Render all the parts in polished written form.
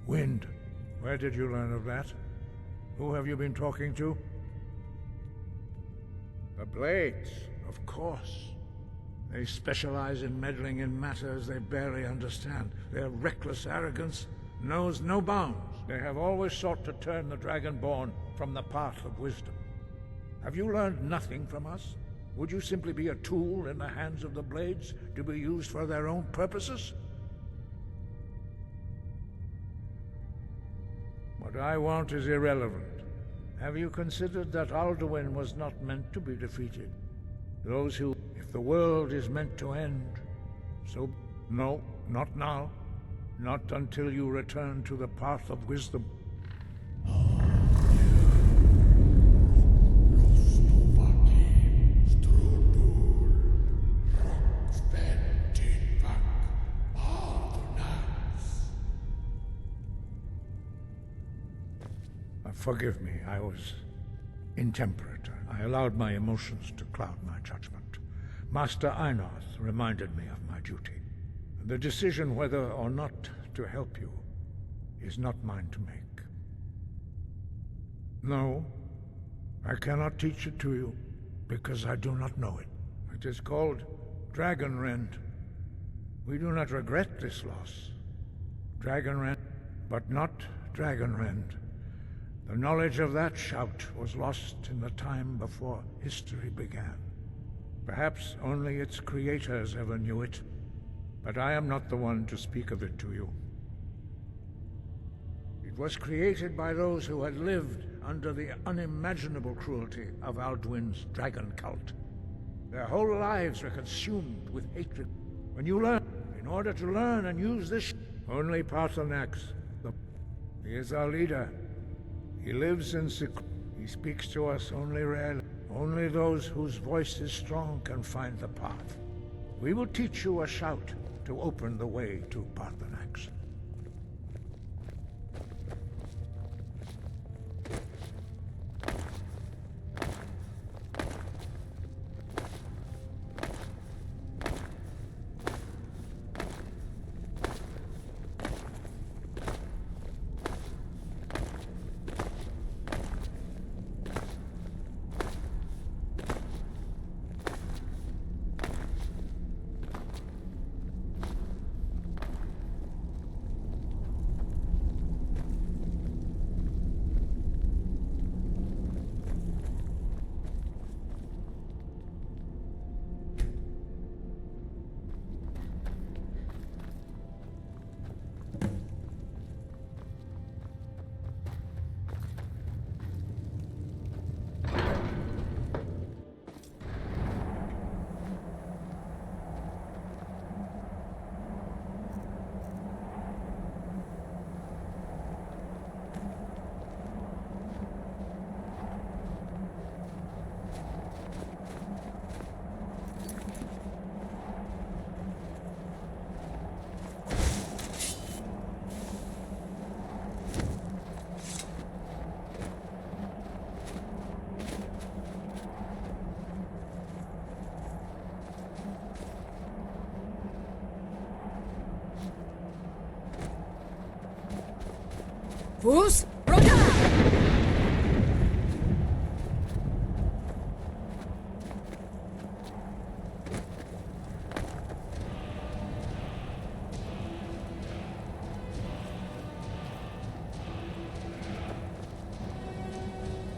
Wind. Where did you learn of that? Who have you been talking to? The Blades, of course. They specialize in meddling in matters they barely understand. Their reckless arrogance knows no bounds. They have always sought to turn the Dragonborn from the path of wisdom. Have you learned nothing from us? Would you simply be a tool in the hands of the Blades to be used for their own purposes? What I want is irrelevant. Have you considered that Alduin was not meant to be defeated? Those who... If the world is meant to end, so... No, not now. Not until you return to the path of wisdom. Forgive me, I was intemperate. I allowed my emotions to cloud my judgment. Master Einarth reminded me of my duty. The decision whether or not to help you is not mine to make. No, I cannot teach it to you, because I do not know it. It is called Dragonrend. We do not regret this loss. Dragonrend, but not Dragonrend. The knowledge of that shout was lost in the time before history began. Perhaps only its creators ever knew it, but I am not the one to speak of it to you. It was created by those who had lived under the unimaginable cruelty of Alduin's dragon cult. Their whole lives were consumed with hatred. When you learn, in order to learn and use this, only Paarthurnax, he is our leader. He lives in secret. He speaks to us only rarely. Only those whose voice is strong can find the path. We will teach you a shout to open the way to Paarthurnax. Fus Roda!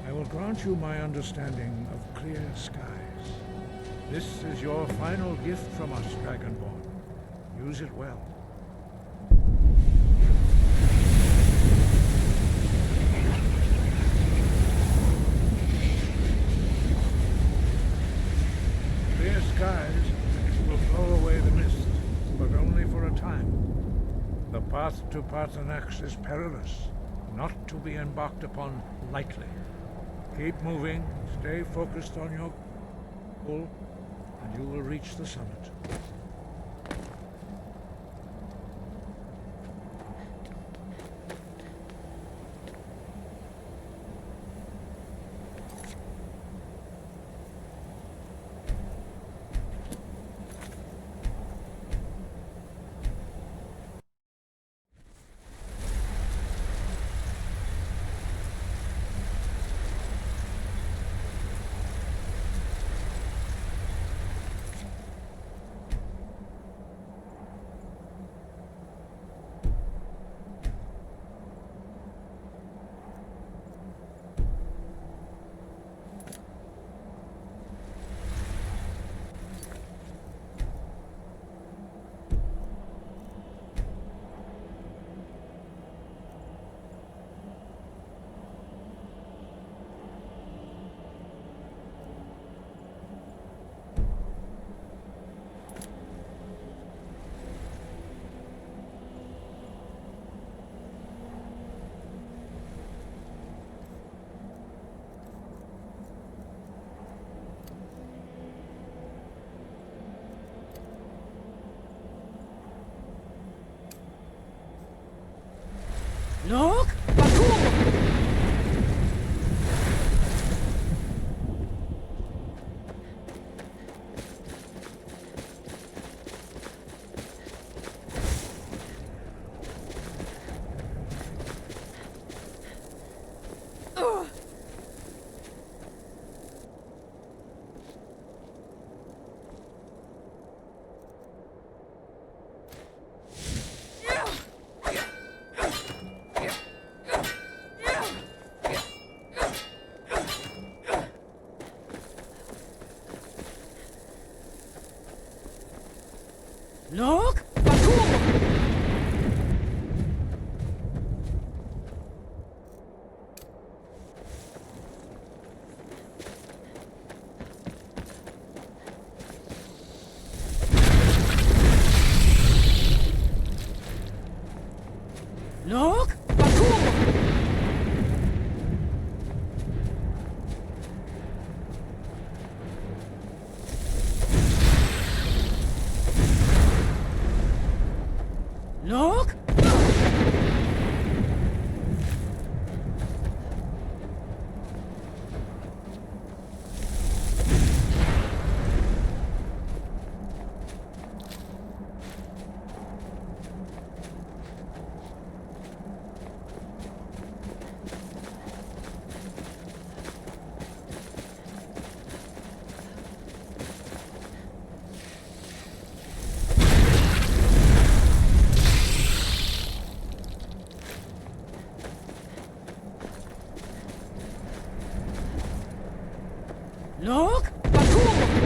I will grant you my understanding of clear skies. This is your final gift from us, Dragonborn. Use it well. Clear skies will blow away the mist, but only for a time. The path to Paarthurnax is perilous, not to be embarked upon lightly. Keep moving, stay focused on your goal, and you will reach the summit. Look! Baku! Look! Baku! Look! Baku! Look! Look! Baku!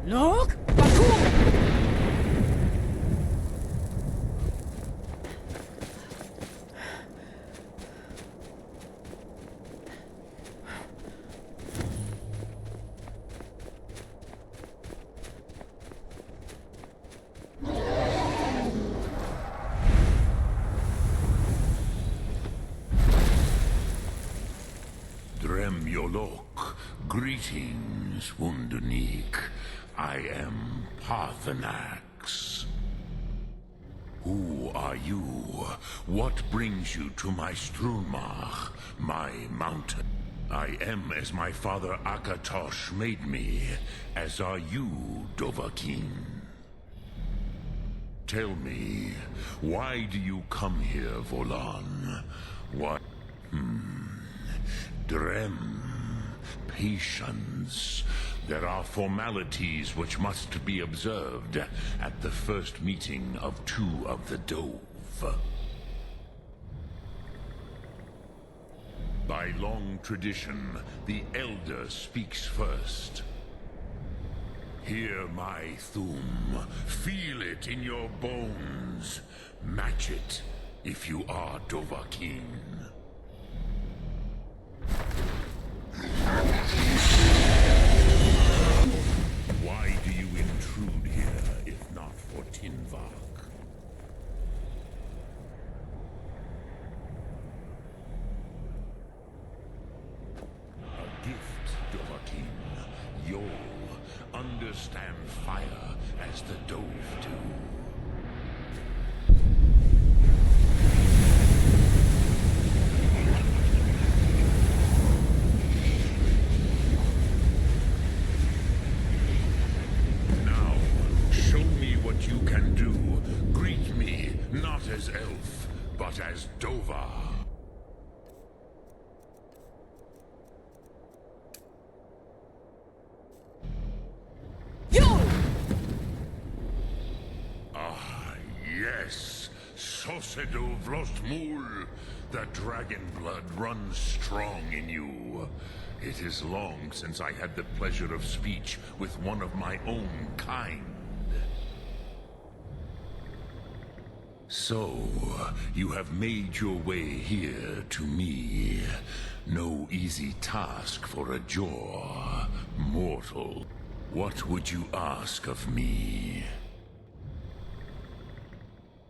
Look! Baku! Dremyolok, greetings, Wundernik. I am Parthenax. Who are you? What brings you to my Strunmach, my mountain? I am as my father Akatosh made me, as are you, Dovahkiin. Tell me, why do you come here, Volan? Why? Drem, patience. There are formalities which must be observed at the first meeting of two of the Dove. By long tradition, the Elder speaks first. Hear my Thum. Feel it in your bones. Match it if you are Dovahkiin. Why do you intrude here, if not for Tinvak? A gift, Dovahkiin. You'll understand fire as the Dove do. You can do. Greet me, not as elf, but as Dova. You! Ah, yes. Sosedo Vlostmul. The dragon blood runs strong in you. It is long since I had the pleasure of speech with one of my own kind. So, you have made your way here to me. No easy task for a jaw, mortal. What would you ask of me?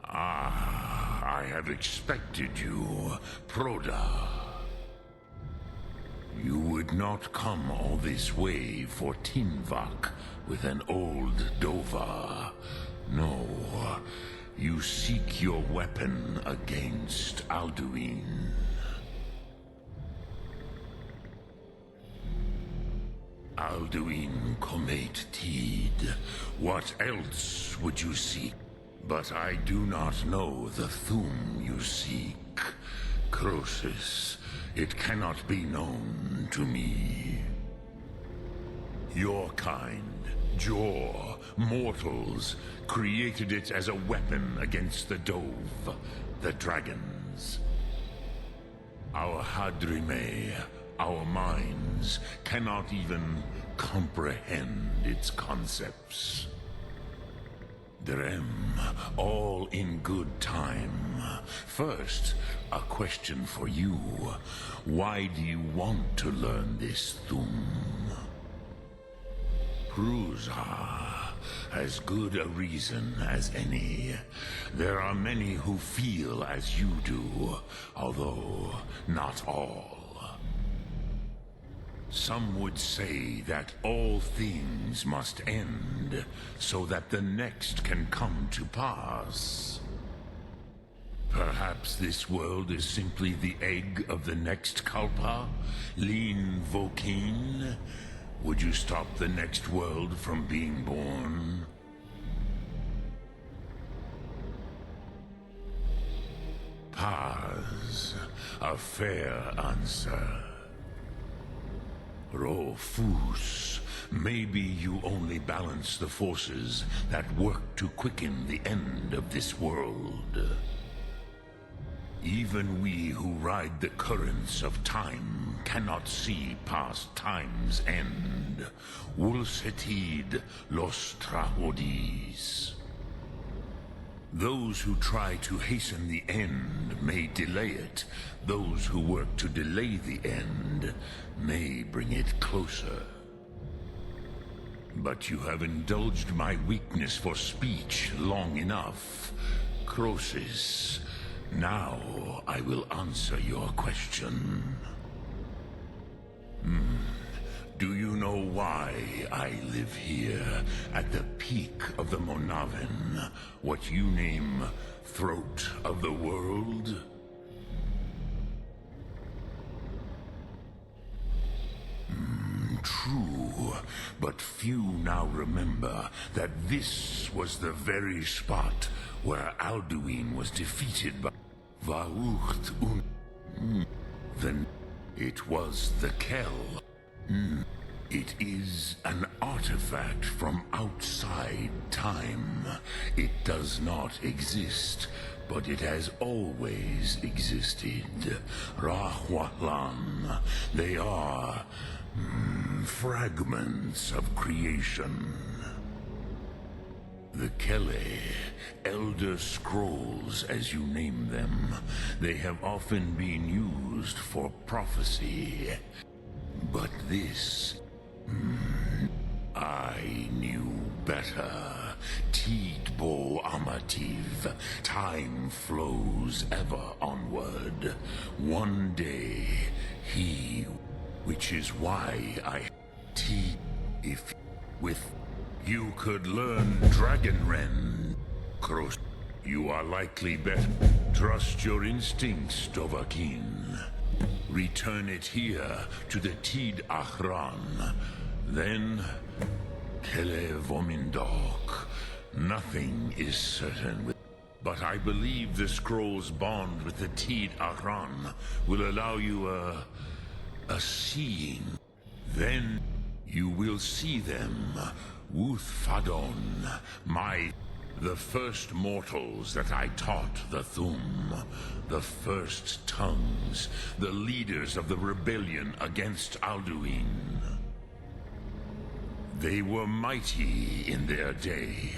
Ah, I have expected you, Proda. You would not come all this way for Tinvak with an old Dova. No, you seek your weapon against Alduin. Alduin Comate Teed. What else would you seek? But I do not know the Thum you seek. Croesus, it cannot be known to me. Your kind, Jor, mortals, created it as a weapon against the Dove, the dragons. Our Hadrime, our minds, cannot even comprehend its concepts. Drem, all in good time. First, a question for you. Why do you want to learn this Thum? Prusa, as good a reason as any. There are many who feel as you do, although not all. Some would say that all things must end, so that the next can come to pass. Perhaps this world is simply the egg of the next Kalpa, Lean Vokeen. Would you stop the next world from being born? Paz, a fair answer. Rofus, maybe you only balance the forces that work to quicken the end of this world. Even we who ride the currents of time cannot see past time's end. Wulsetid los trahodis. Those who try to hasten the end may delay it. Those who work to delay the end may bring it closer. But you have indulged my weakness for speech long enough. Croesus, now I will answer your question. Do you know why I live here, at the peak of the Monaven, what you name Throat of the World? True, but few now remember that this was the very spot where Alduin was defeated by Vaucht Un. Then it was the Kell. It is an artifact from outside time. It does not exist, but it has always existed. Rahwalan. They are fragments of creation. The Kele, Elder Scrolls as you name them, they have often been used for prophecy. But this, I knew better. Tidbo Amativ, time flows ever onward. One day, he, which is why I, if with you could learn Dragonren, Cross, you are likely better. Trust your instincts, Dovahkiin. Return it here to the Tid Achran. Then, Kele Vomindok. Nothing is certain with. But I believe the scroll's bond with the Tid Achran will allow you a seeing. Then you will see them. Wuthfadon, the first mortals that I taught the Thum, the first tongues, the leaders of the rebellion against Alduin. They were mighty in their day,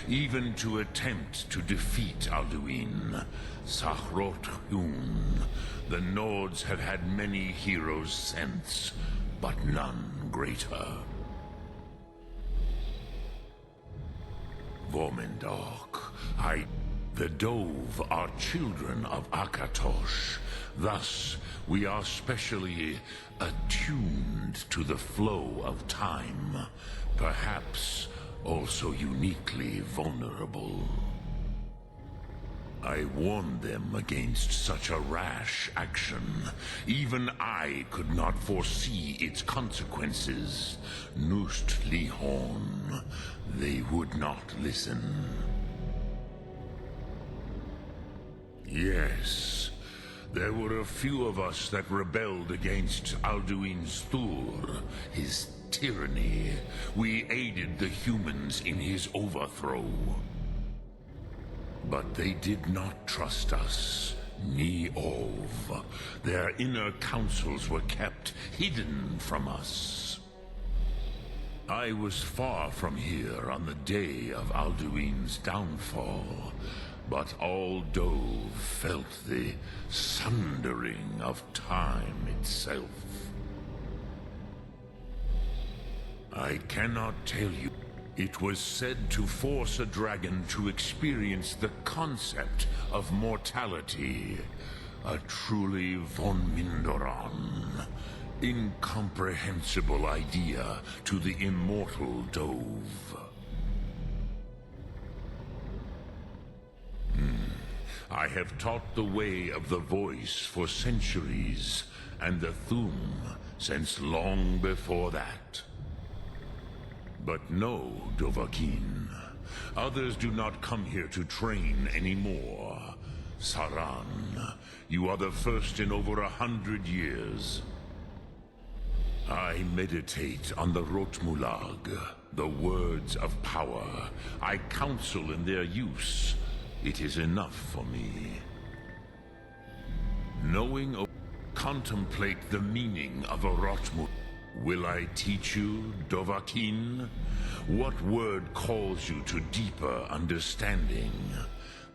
even to attempt to defeat Alduin. Sahrot Hun. The Nords have had many heroes since, but none greater. Vormendok, the Dove are children of Akatosh. Thus, we are specially attuned to the flow of time, perhaps also uniquely vulnerable. I warned them against such a rash action. Even I could not foresee its consequences. Nust Lihorn, they would not listen. Yes, there were a few of us that rebelled against Alduin Thur, his tyranny. We aided the humans in his overthrow. But they did not trust us, ni Ov. Their inner counsels were kept hidden from us. I was far from here on the day of Alduin's downfall, but all Dove felt the sundering of time itself. I cannot tell you. It was said to force a dragon to experience the concept of mortality. A truly von Mindoran, incomprehensible idea to the immortal Dove. I have taught the way of the voice for centuries, and the Thum since long before that. But no, Dovahkiin. Others do not come here to train anymore. Saran, you are the first in over 100 years. I meditate on the Rotmulag, the words of power. I counsel in their use. It is enough for me. Knowing, contemplate the meaning of a Rotmulag. Will I teach you, Dovahkiin? What word calls you to deeper understanding?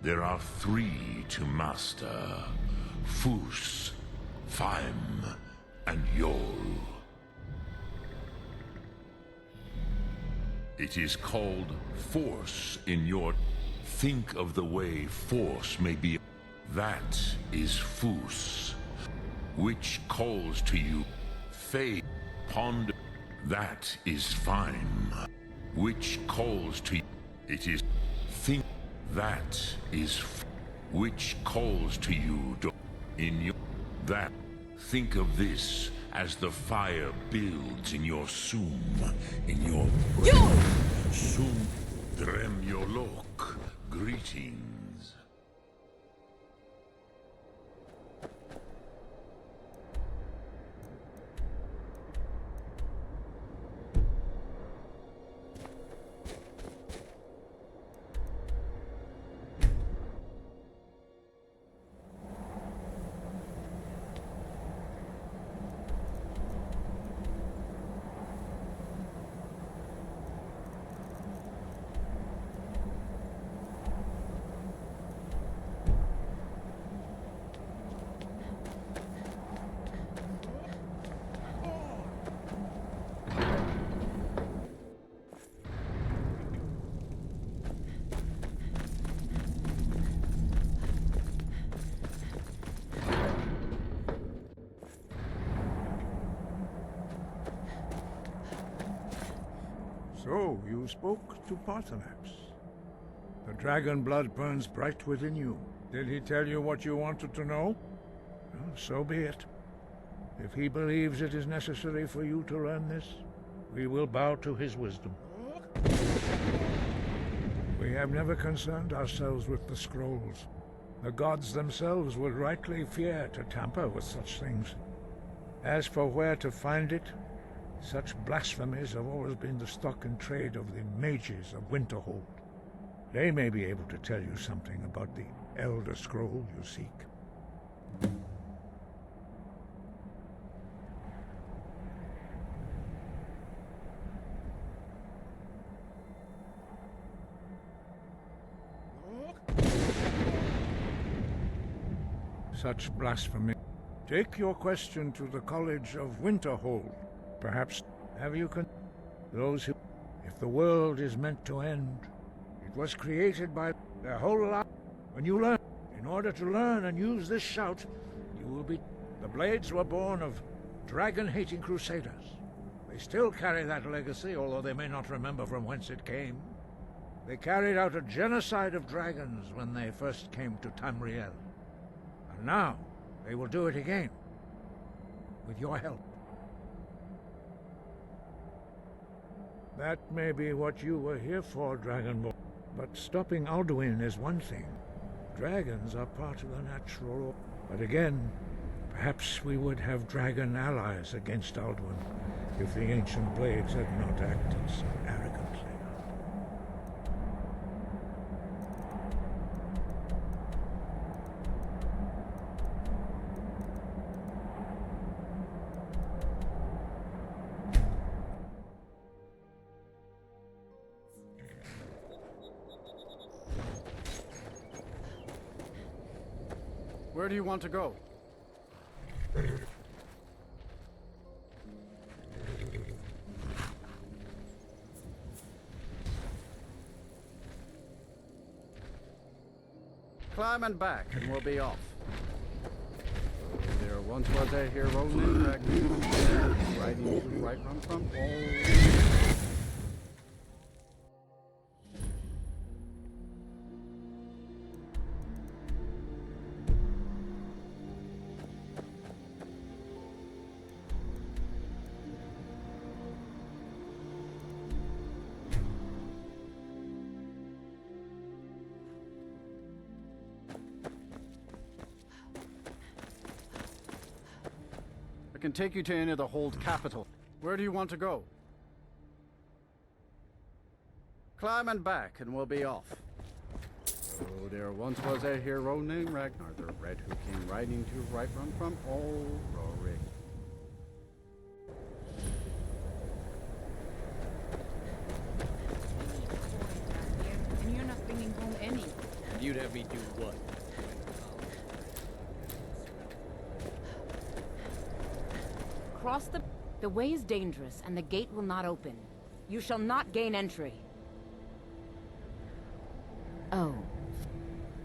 There are 3 to master. Fus, Faim, and Yol. It is called force in your... Think of the way force may be. That is Fus, which calls to you. Faith. Ponder. That is fine. Which calls to you. It is think. That is which calls to you in your that. Think of this as the fire builds in your sum, in your sum drem yolok. Greetings. So, you spoke to Paarthurnax. The dragon blood burns bright within you. Did he tell you what you wanted to know? Well, so be it. If he believes it is necessary for you to learn this, we will bow to his wisdom. We have never concerned ourselves with the scrolls. The gods themselves would rightly fear to tamper with such things. As for where to find it, such blasphemies have always been the stock and trade of the mages of Winterhold. They may be able to tell you something about the Elder Scroll you seek. such blasphemy. Take your question to the College of Winterhold. Perhaps have you those who... If the world is meant to end, it was created by their whole life. When you learn, in order to learn and use this shout, you will be... The Blades were born of dragon-hating crusaders. They still carry that legacy, although they may not remember from whence it came. They carried out a genocide of dragons when they first came to Tamriel. And now, they will do it again. With your help. That may be what you were here for, Dragonborn. But stopping Alduin is one thing. Dragons are part of the natural order. But again, perhaps we would have dragon allies against Alduin if the ancient blades had not acted so arrogantly. Where do you want to go? Climb and back, and we'll be off. There once was a hero named Ragnar, riding to right run from all. I can take you to any of the Hold capital. Where do you want to go? Climb and back, and we'll be off. Oh, there once was a hero named Ragnar the Red who came riding to right run from old Rory. And you're not bringing home any. You'd have me do what? Cross the... The way is dangerous, and the gate will not open. You shall not gain entry. Oh.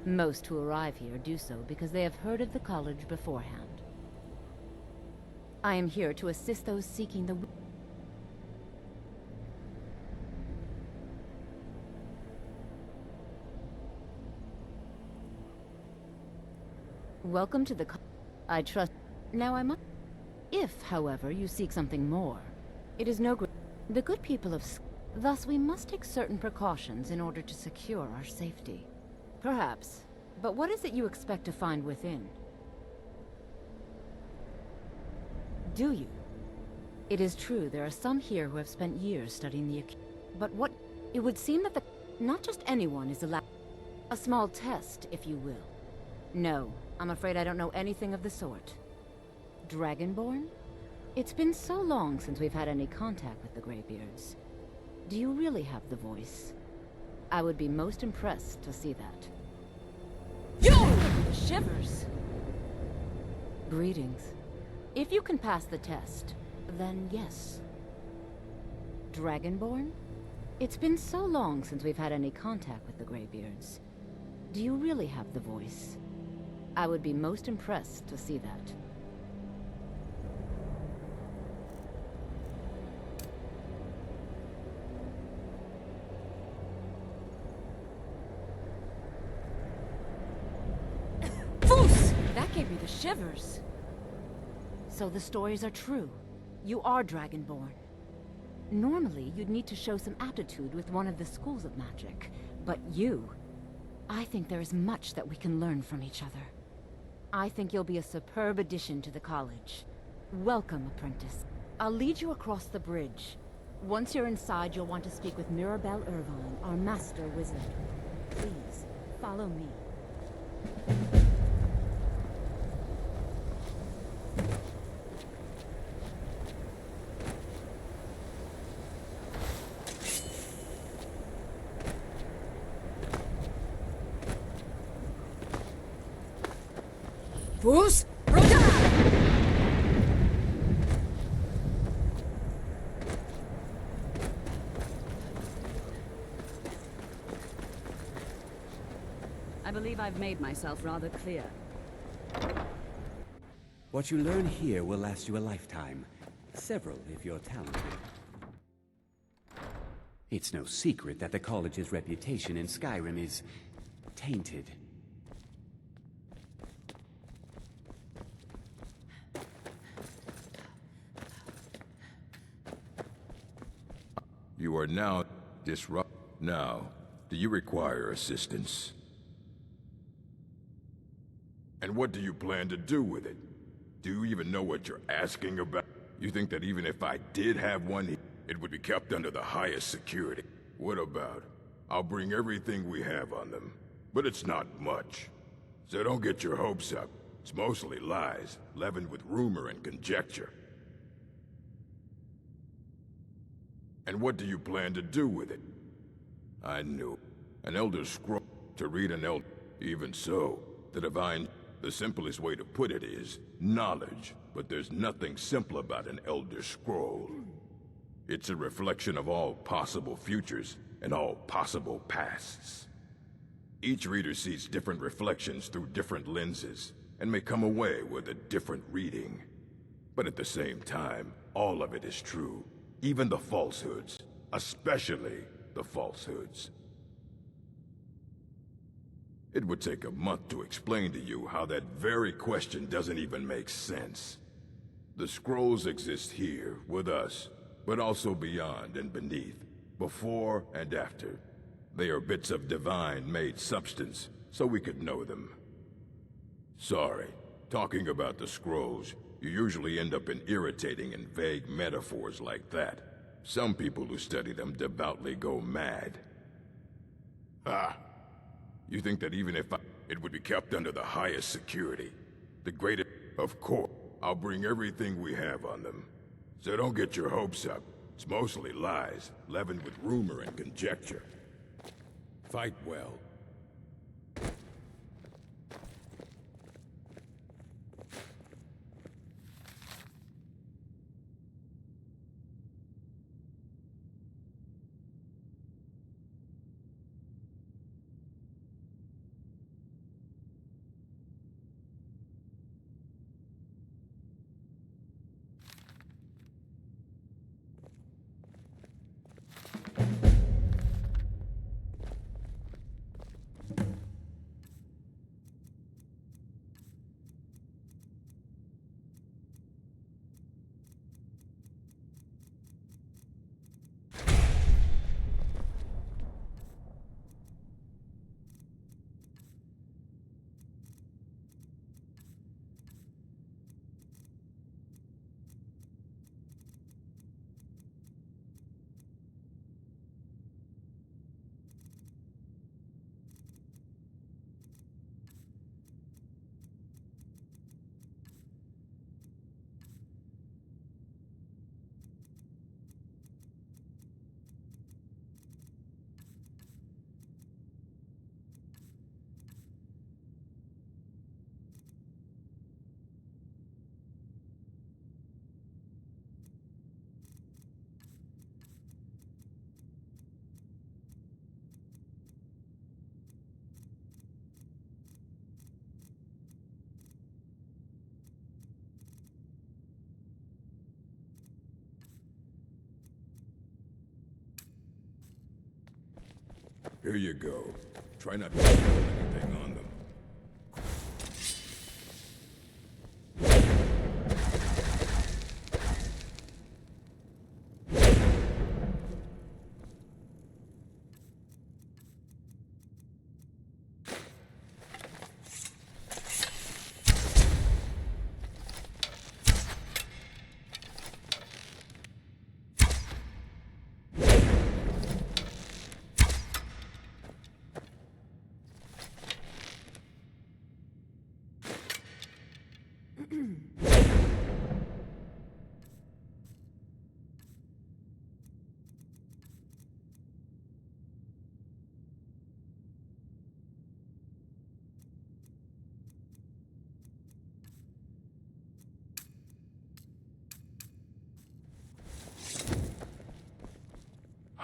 Most who arrive here do so because they have heard of the college beforehand. I am here to assist those seeking the... Welcome to the... I trust... Now I must... If, however, you seek something more, it is no good. The good people of thus we must take certain precautions in order to secure our safety. Perhaps. But what is it you expect to find within? Do you? It is true there are some here who have spent years studying the but what... It would seem that not just anyone is allowed... A small test, if you will. No, I'm afraid I don't know anything of the sort. Dragonborn? It's been so long since we've had any contact with the Greybeards. Do you really have the voice? I would be most impressed to see that. Yo! Shivers! Greetings. If you can pass the test, then yes. Dragonborn? It's been so long since we've had any contact with the Greybeards. Do you really have the voice? I would be most impressed to see that. That gave me the shivers. So the stories are true. You are Dragonborn. Normally, you'd need to show some aptitude with one of the schools of magic. But you... I think there is much that we can learn from each other. I think you'll be a superb addition to the college. Welcome, apprentice. I'll lead you across the bridge. Once you're inside, you'll want to speak with Mirabelle Irvine, our master wizard. Please, follow me. Boost! Roda! I believe I've made myself rather clear. What you learn here will last you a lifetime. Several, if you're talented. It's no secret that the college's reputation in Skyrim is tainted. You are now disrupt. Now, do you require assistance? And what do you plan to do with it? Do you even know what you're asking about? You think that even if I did have one, it would be kept under the highest security? What about? I'll bring everything we have on them. But it's not much. So don't get your hopes up. It's mostly lies, leavened with rumor and conjecture. And what do you plan to do with it? I knew. An Elder Scroll. To read an Elder. Even so, the Divine... The simplest way to put it is knowledge, but there's nothing simple about an Elder Scroll. It's a reflection of all possible futures and all possible pasts. Each reader sees different reflections through different lenses and may come away with a different reading. But at the same time, all of it is true, even the falsehoods, especially the falsehoods. It would take a month to explain to you how that very question doesn't even make sense. The scrolls exist here, with us, but also beyond and beneath, before and after. They are bits of divine-made substance, so we could know them. Sorry, talking about the scrolls, you usually end up in irritating and vague metaphors like that. Some people who study them devoutly go mad. Ah. You think that even if it would be kept under the highest security, the greatest... Of course, I'll bring everything we have on them. So don't get your hopes up. It's mostly lies, leavened with rumor and conjecture. Fight well. Here you go. Try not to spill anything on them.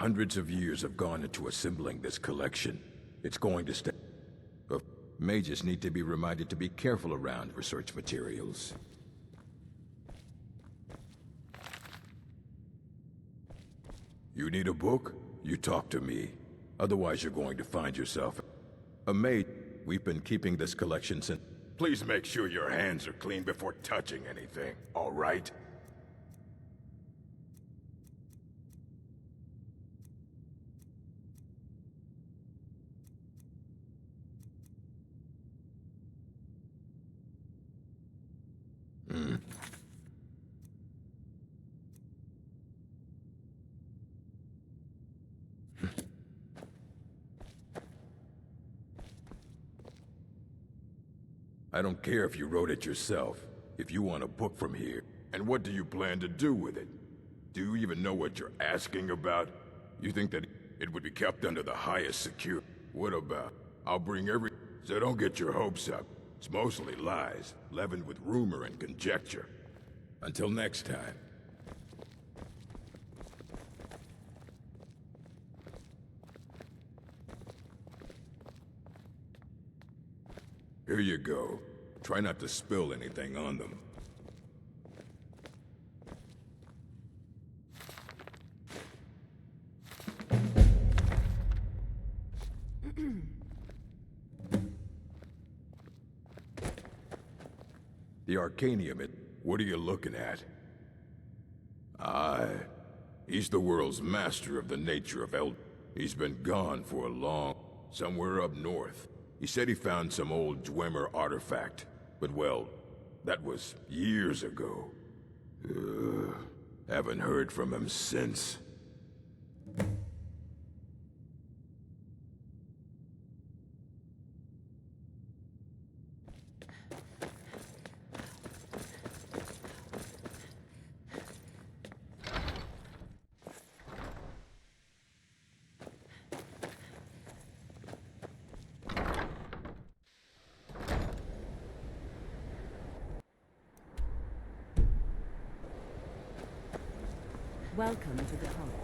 Hundreds of years have gone into assembling this collection. It's going to stay. But mages need to be reminded to be careful around research materials. You need a book? You talk to me. Otherwise you're going to find yourself a mage. We've been keeping this collection since... Please make sure your hands are clean before touching anything, all right? I don't care if you wrote it yourself, if you want a book from here. And what do you plan to do with it? Do you even know what you're asking about? You think that it would be kept under the highest security? What about? I'll bring every... So don't get your hopes up. It's mostly lies, leavened with rumor and conjecture. Until next time. Here you go. Try not to spill anything on them. The Arcanium, what are you looking at? Aye. He's the world's master of the nature of He's been gone for a long... somewhere up north. He said he found some old Dwemer artifact, but well, that was years ago. Haven't heard from him since. Welcome to the college.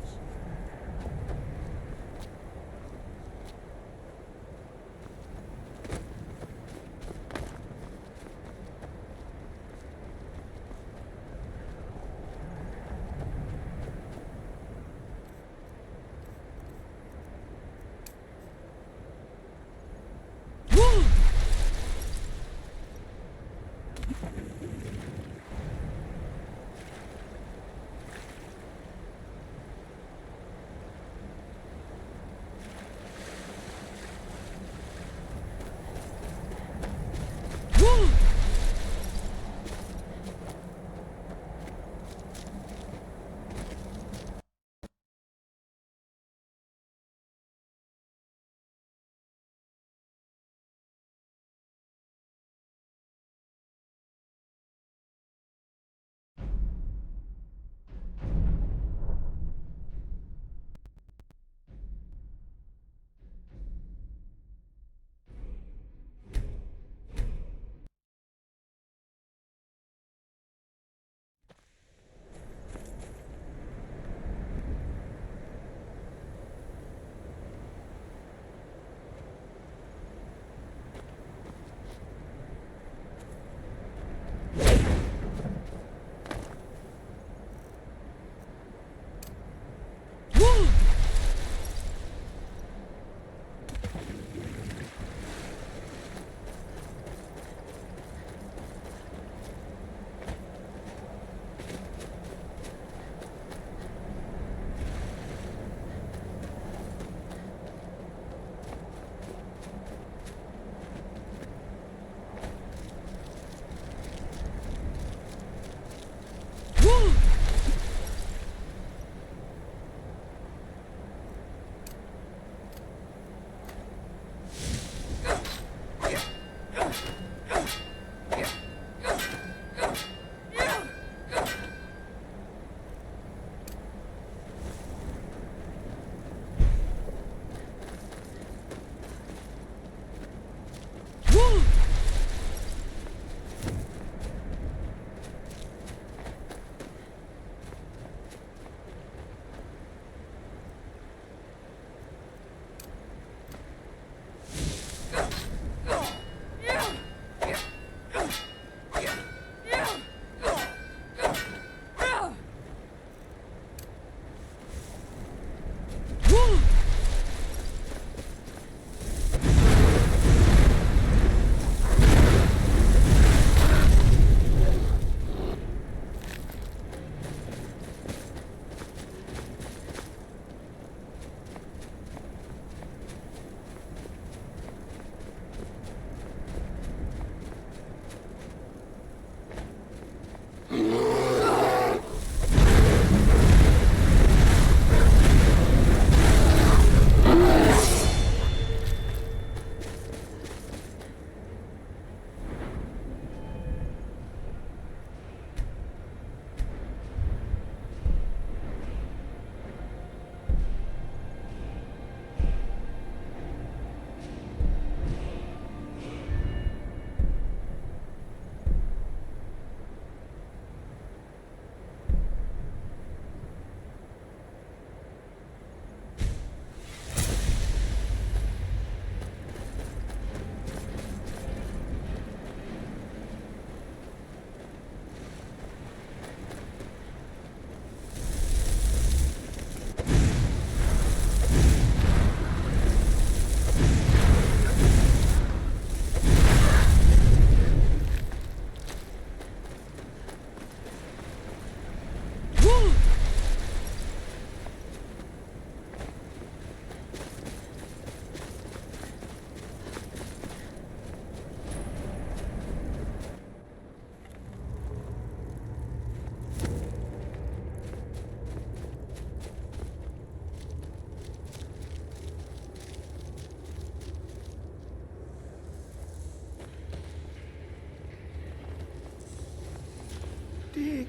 dig.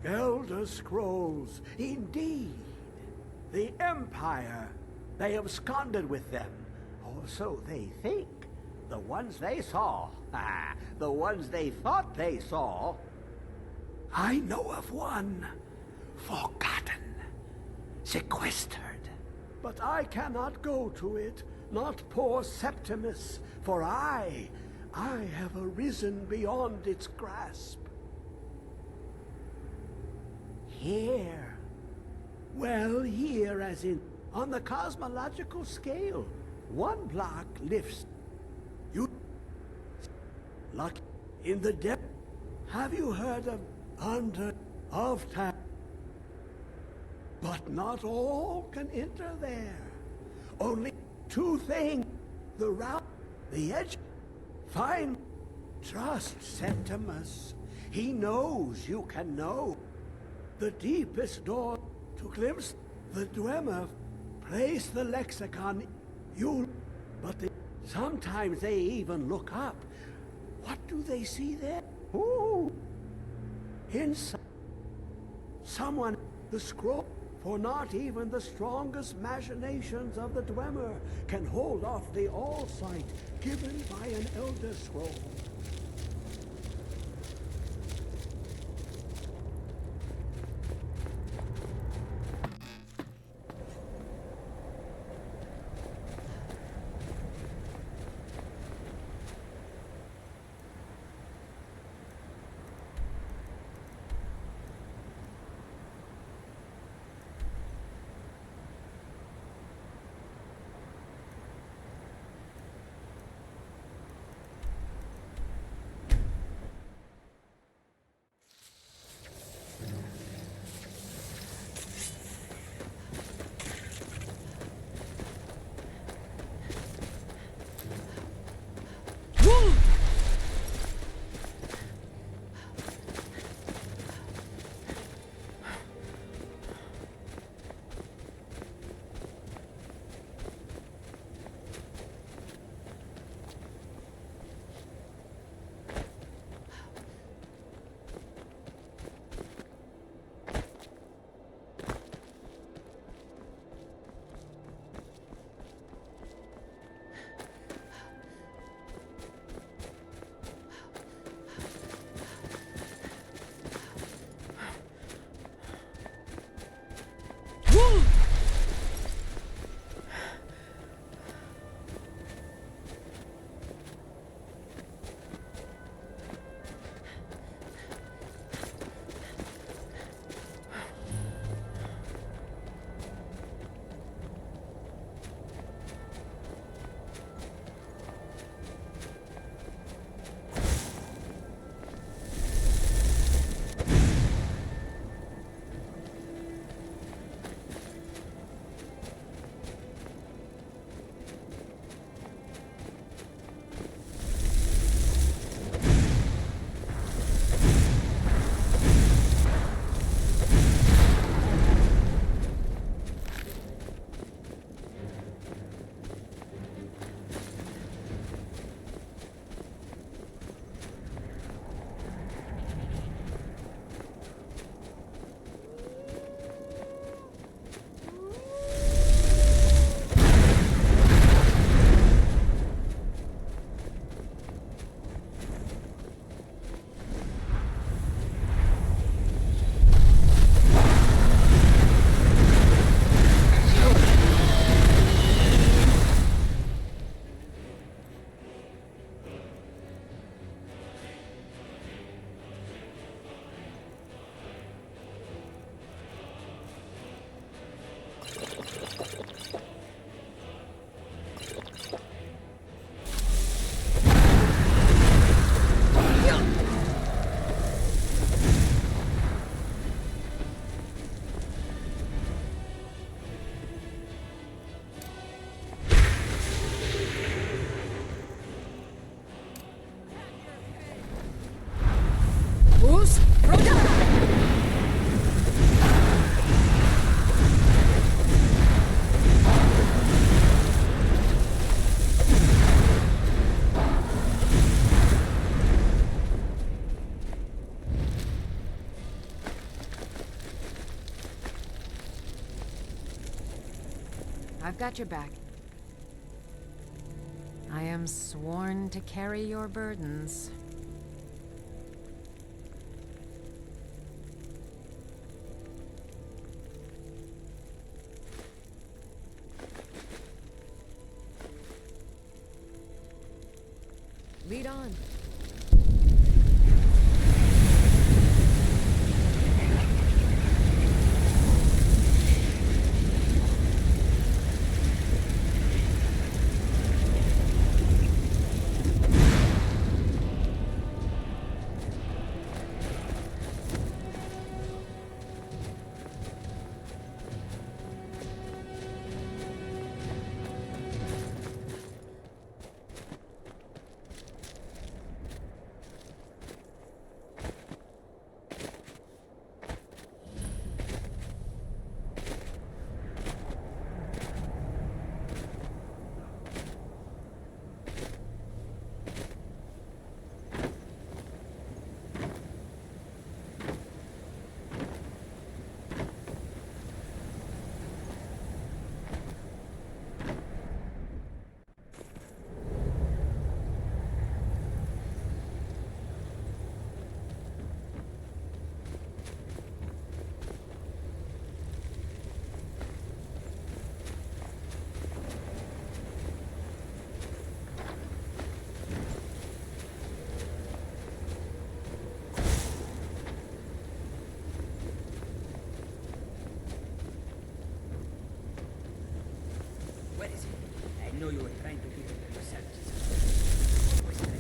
Elder Scrolls, indeed. The Empire. They absconded with them. Or so they think. The ones they saw. The ones they thought they saw. I know of one. Forgotten. Sequestered. But I cannot go to it, not poor Septimus, for I have arisen beyond its grasp. Here. Well, here as in, on the cosmological scale, one block lifts. You... Luck in the depth. Have you heard of under of time? But not all can enter there. Only two things. The route, the edge. Find, trust Septimus. He knows you can know. The deepest door to glimpse the Dwemer. Place the lexicon. Sometimes they even look up. What do they see there? Ooh. Inside. Someone, the scroll. For not even the strongest machinations of the Dwemer can hold off the all-sight given by an Elder Scroll. got your back. I am sworn to carry your burdens. Lead on. Where is it? I know you were trying to keep it to yourself. Jesus. Always trying.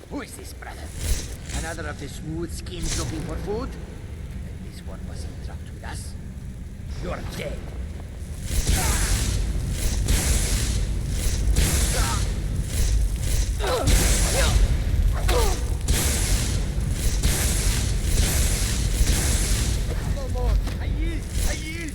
Who is this, brother? Another of the smooth skins looking for food? This one wasn't trapped with us. You're dead. No more. I yield. I yield.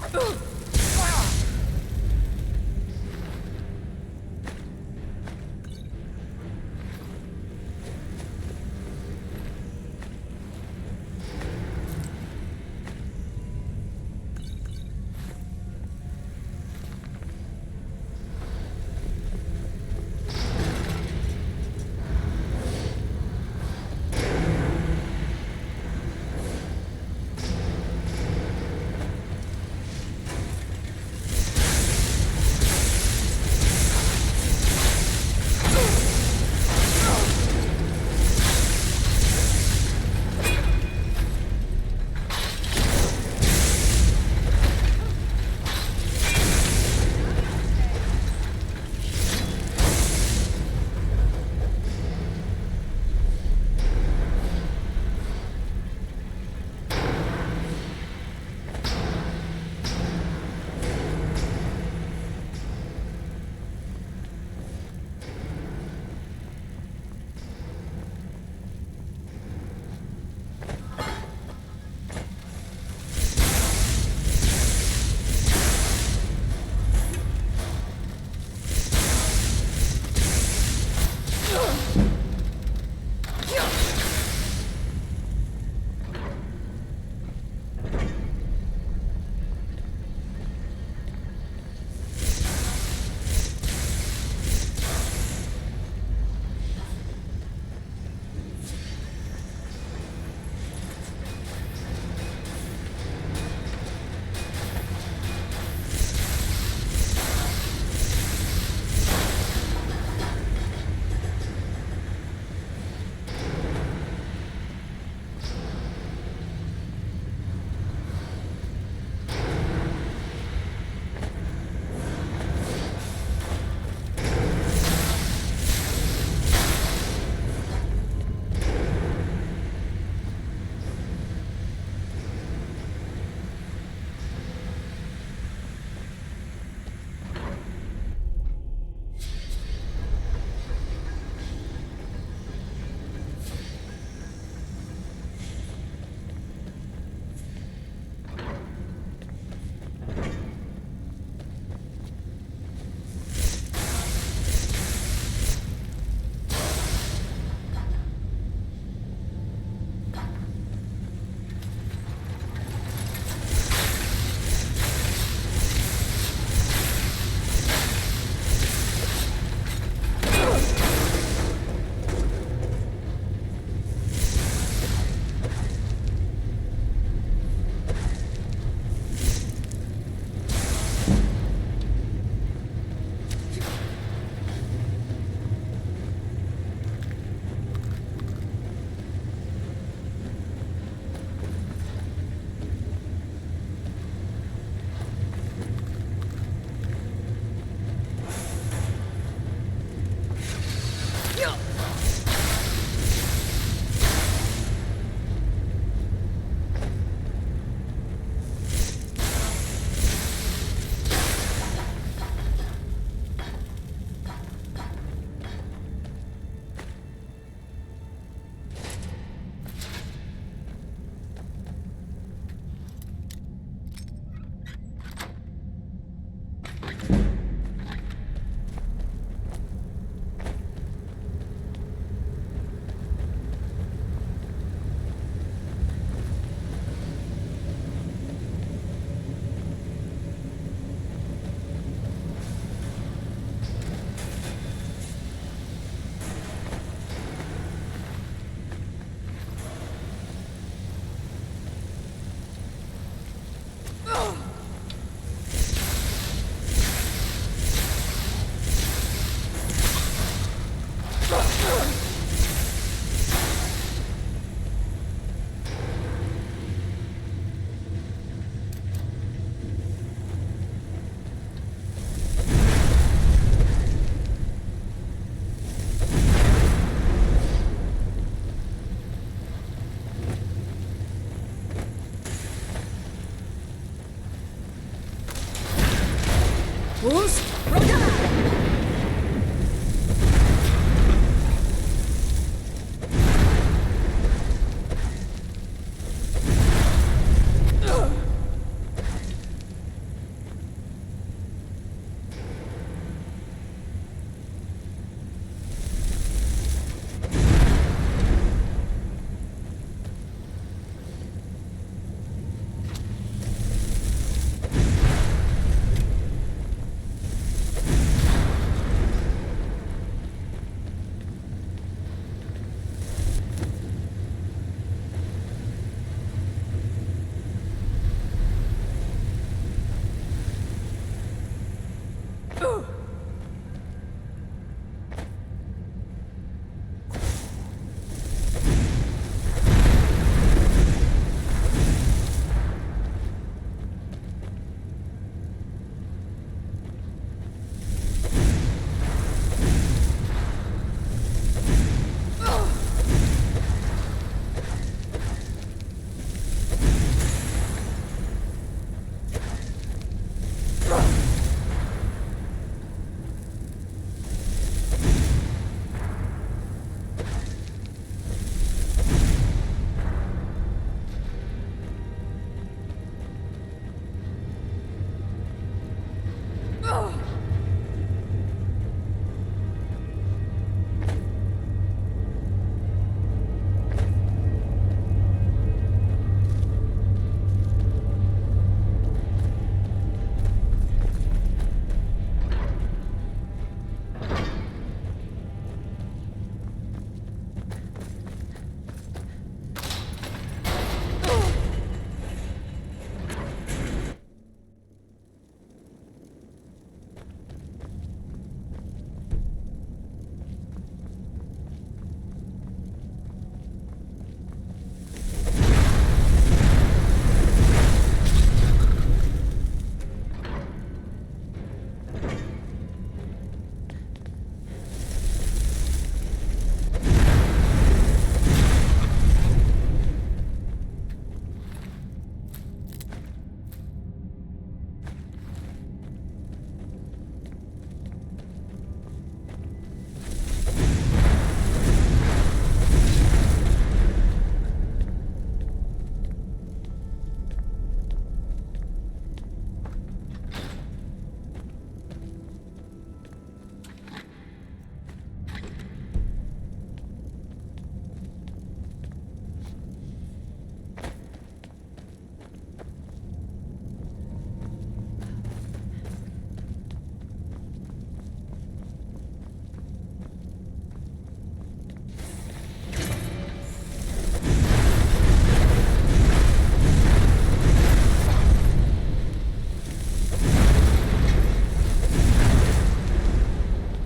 Who's Rodan?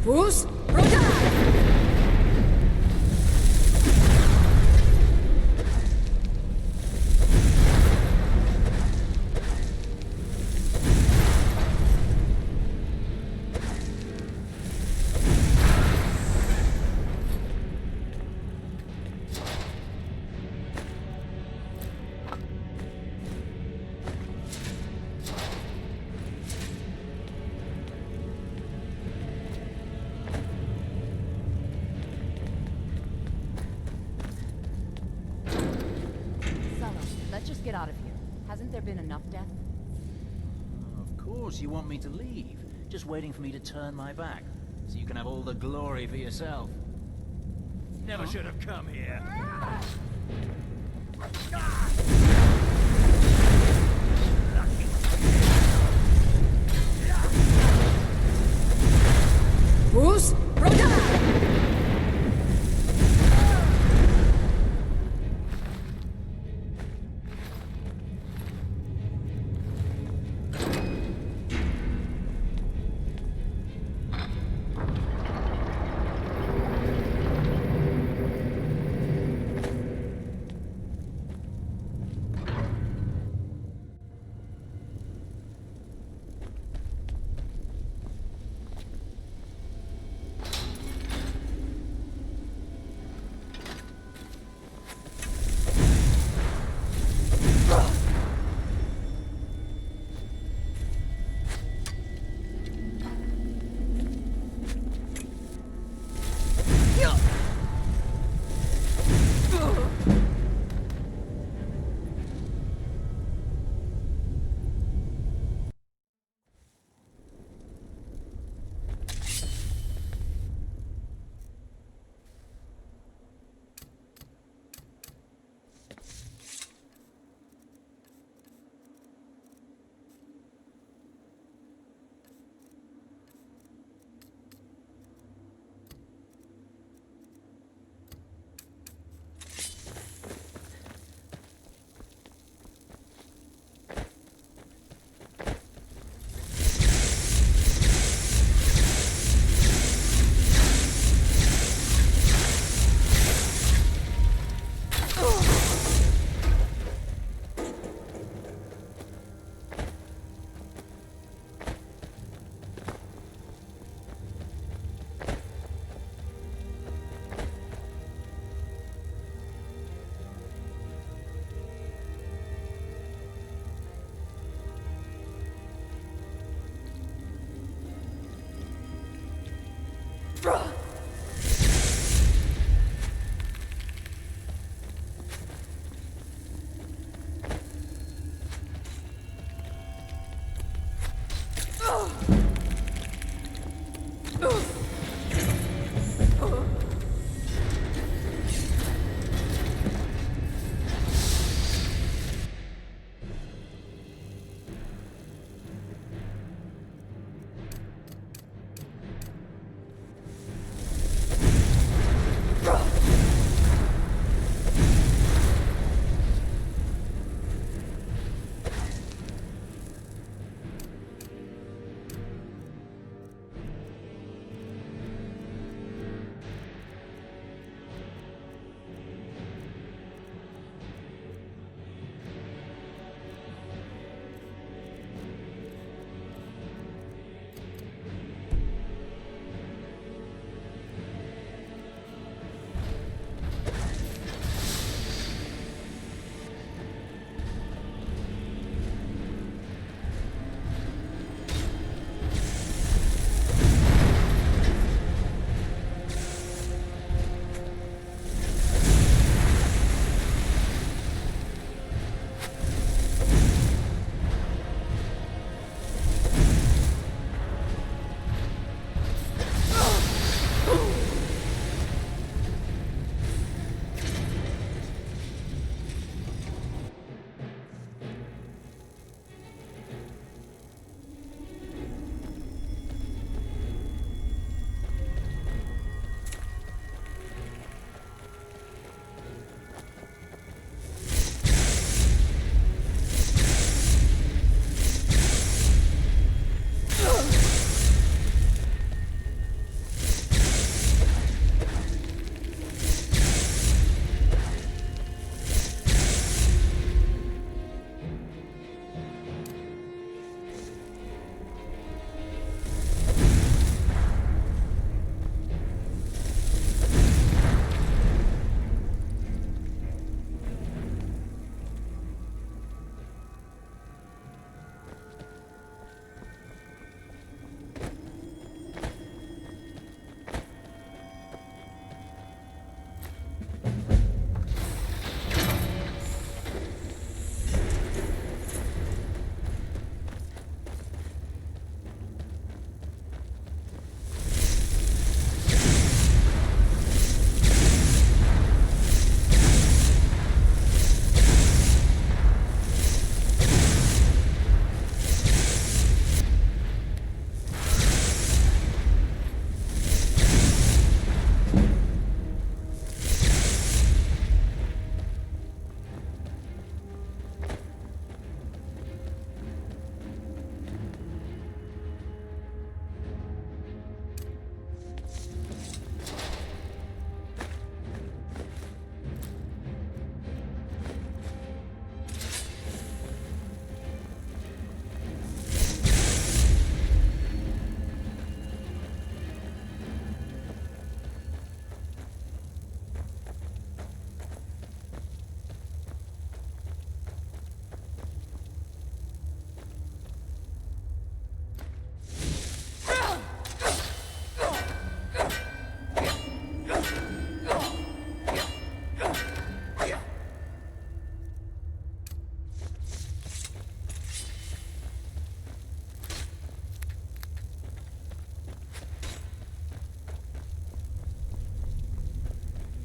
Who's Rodan? Let's just get out of here. Hasn't there been enough death? Of course you want me to leave. Just waiting for me to turn my back. So you can have all the glory for yourself. Never should have come here. Who's Rodan?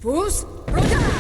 Fus, Roja!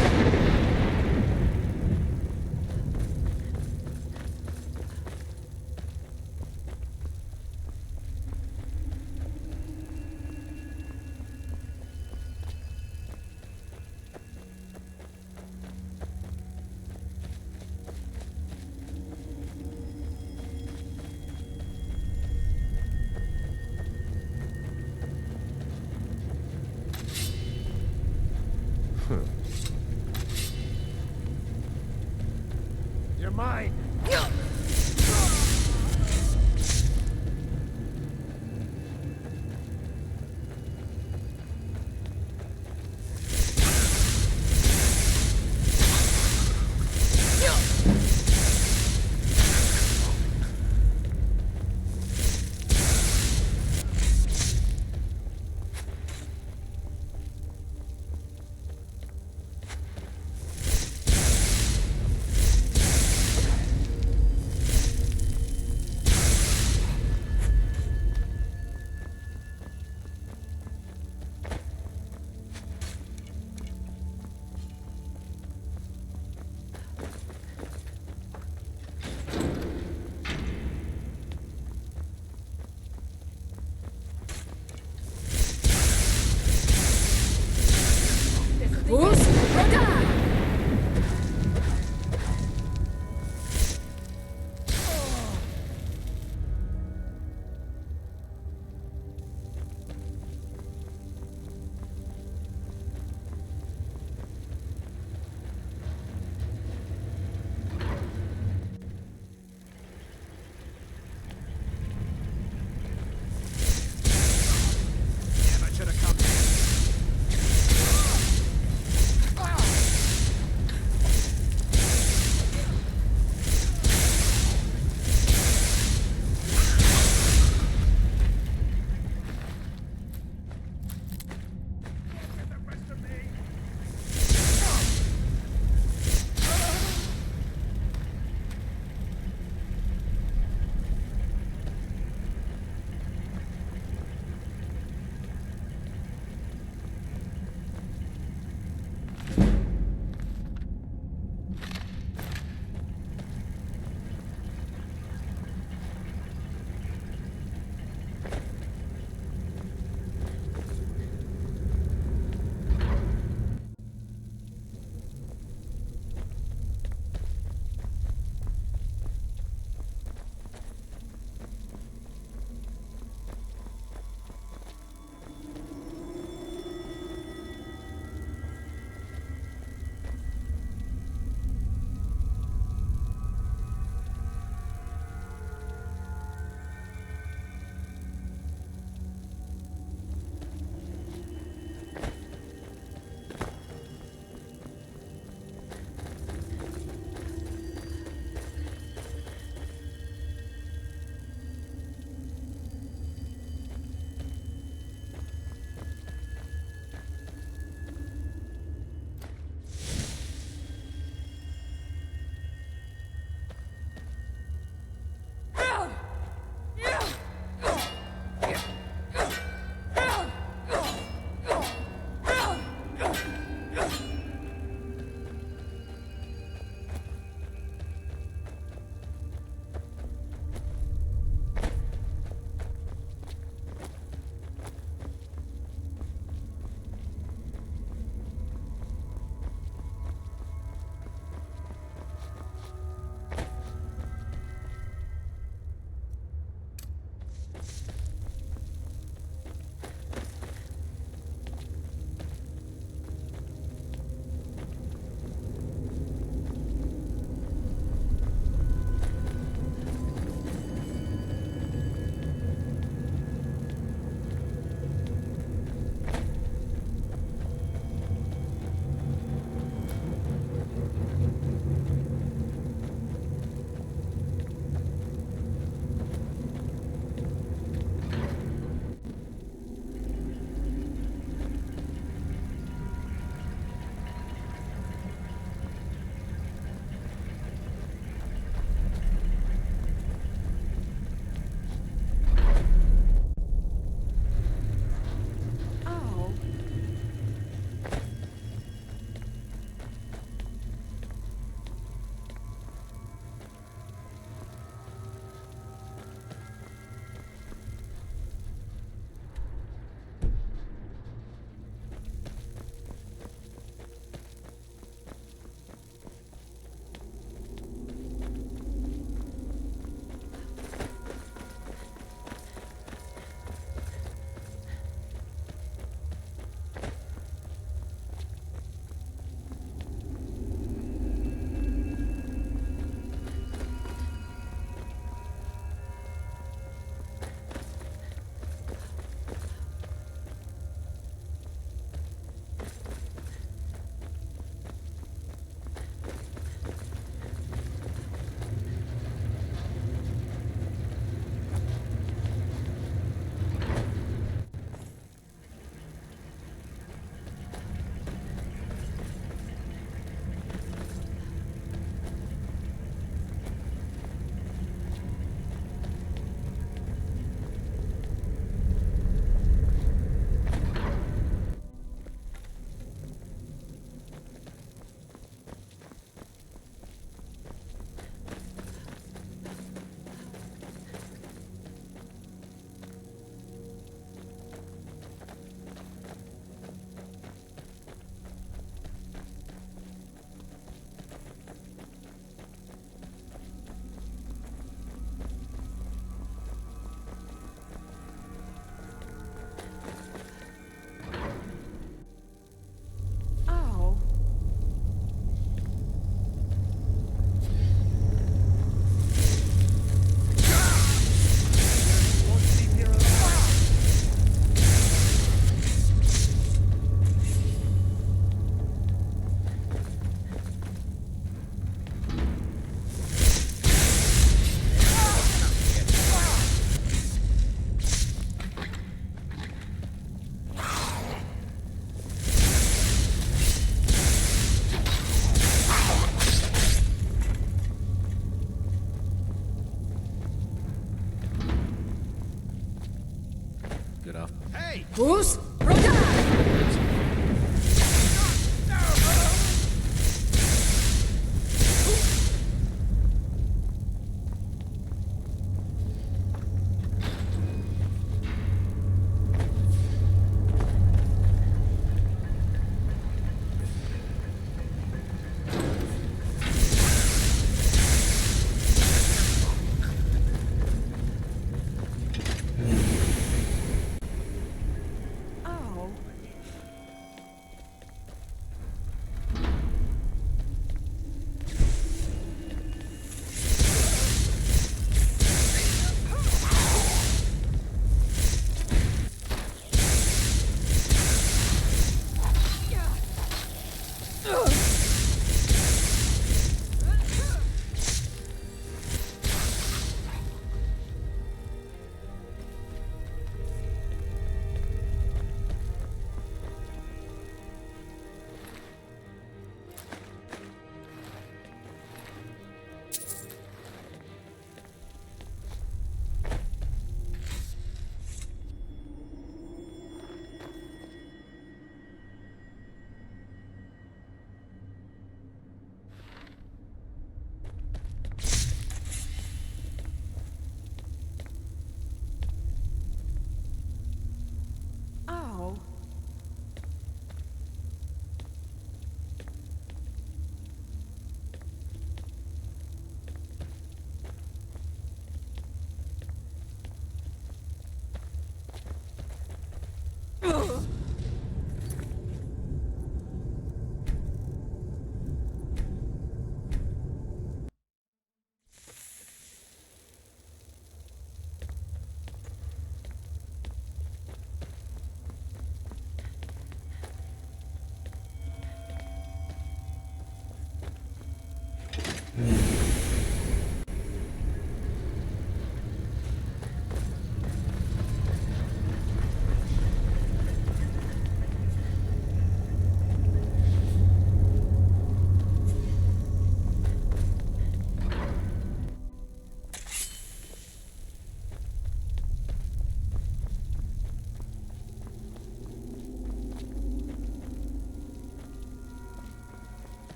Good off. Hey! Who's? Roda!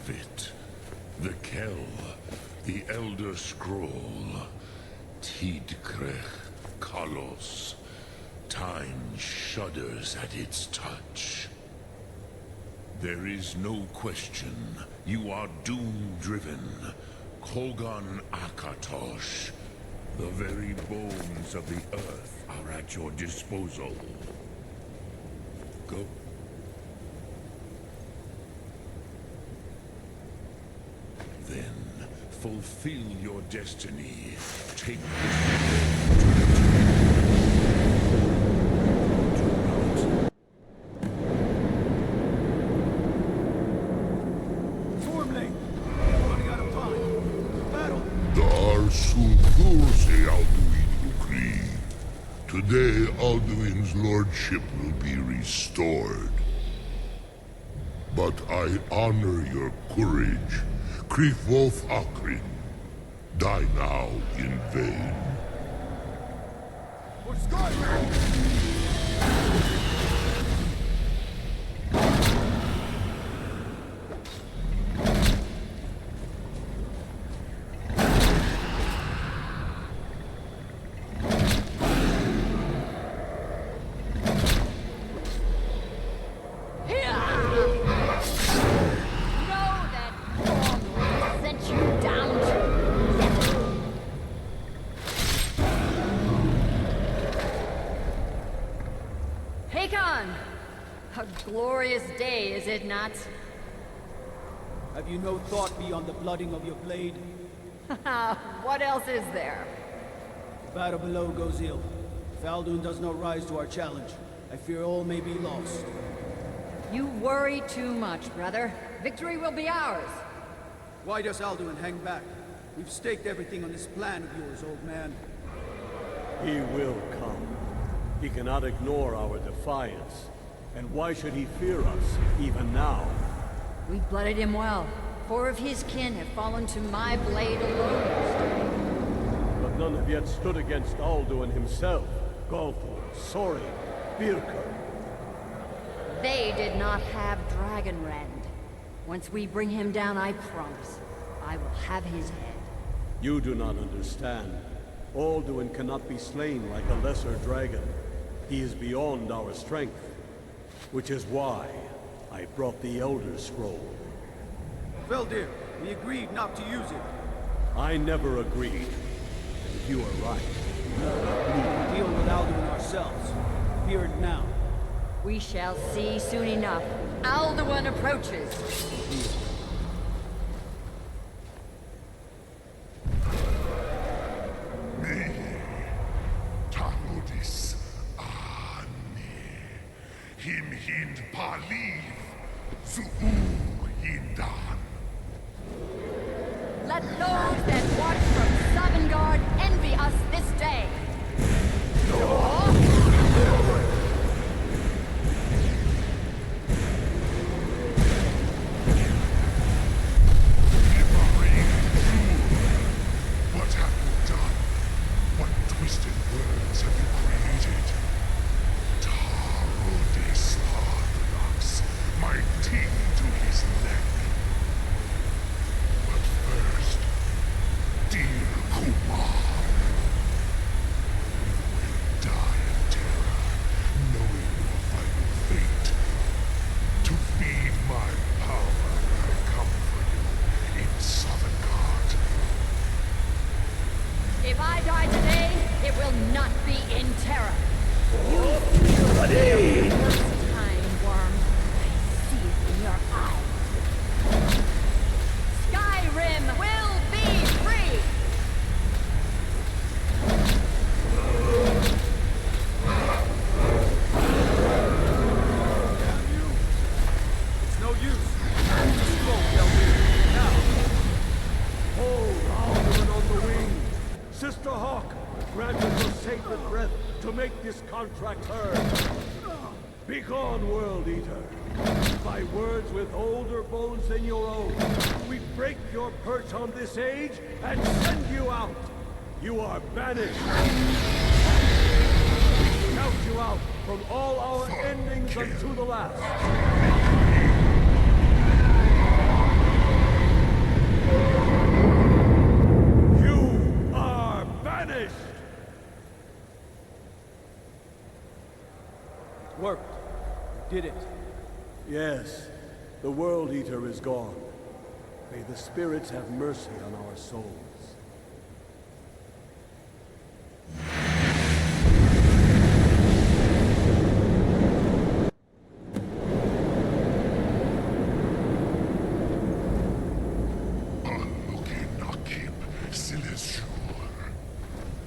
have it. The Kell, the Elder Scroll. Tidkrech Kalos. Time shudders at its touch. There is no question. You are doom-driven. Kogan Akatosh. The very bones of the earth are at your disposal. Go. Then, fulfill your destiny. Take Formling! Running out of time. Battle! Dar Sulthurse Alduin Ukri. Today, Alduin's lordship will be restored. But I honor your courage. Krifwolf Akrin. Die now in vain. For Skyrim! A glorious day, is it not? Have you no thought beyond the blooding of your blade? What else is there? The battle below goes ill. If Alduin does not rise to our challenge, I fear all may be lost. You worry too much, brother. Victory will be ours. Why does Alduin hang back? We've staked everything on this plan of yours, old man. He will come. He cannot ignore our defiance. And why should he fear us, even now? We've blooded him well. 4 of his kin have fallen to my blade alone. But none have yet stood against Alduin himself. Galthor, Sori, Birka. They did not have Dragonrend. Once we bring him down, I promise, I will have his head. You do not understand. Alduin cannot be slain like a lesser dragon. He is beyond our strength. Which is why I brought the Elder Scroll. Veldir, we agreed not to use it. I never agreed. And you are right. We will deal with Alduin ourselves. Fear it now. We shall see soon enough. Alduin approaches. Me, Tarudis, Him hind paliv, Zu'u hindan. Let those that watch from Sovngarde envy us this day. What have you done? What twisted words have you created? Tarudis Hardrax, my teeth to his neck. But first, dear Kumar, you will die in terror, knowing your final fate. To feed my power, I come for you in Sovngarde. If I die today, it will not be in terror. You feel the worst time, worm. I see it in your eyes. Skyrim will be free! Damn you! It's no use. Smoke, Veldir. Now! Hold Alduin on the wing! Sister Hawk, grant us your sacred breath to make this contract heard. Begone, World Eater. By words with older bones than your own, we break your perch on this age and send you out. You are banished. We count you out from all our endings unto the last. You are banished! Worked. You did it. Yes, the World Eater is gone. May the spirits have mercy on our souls.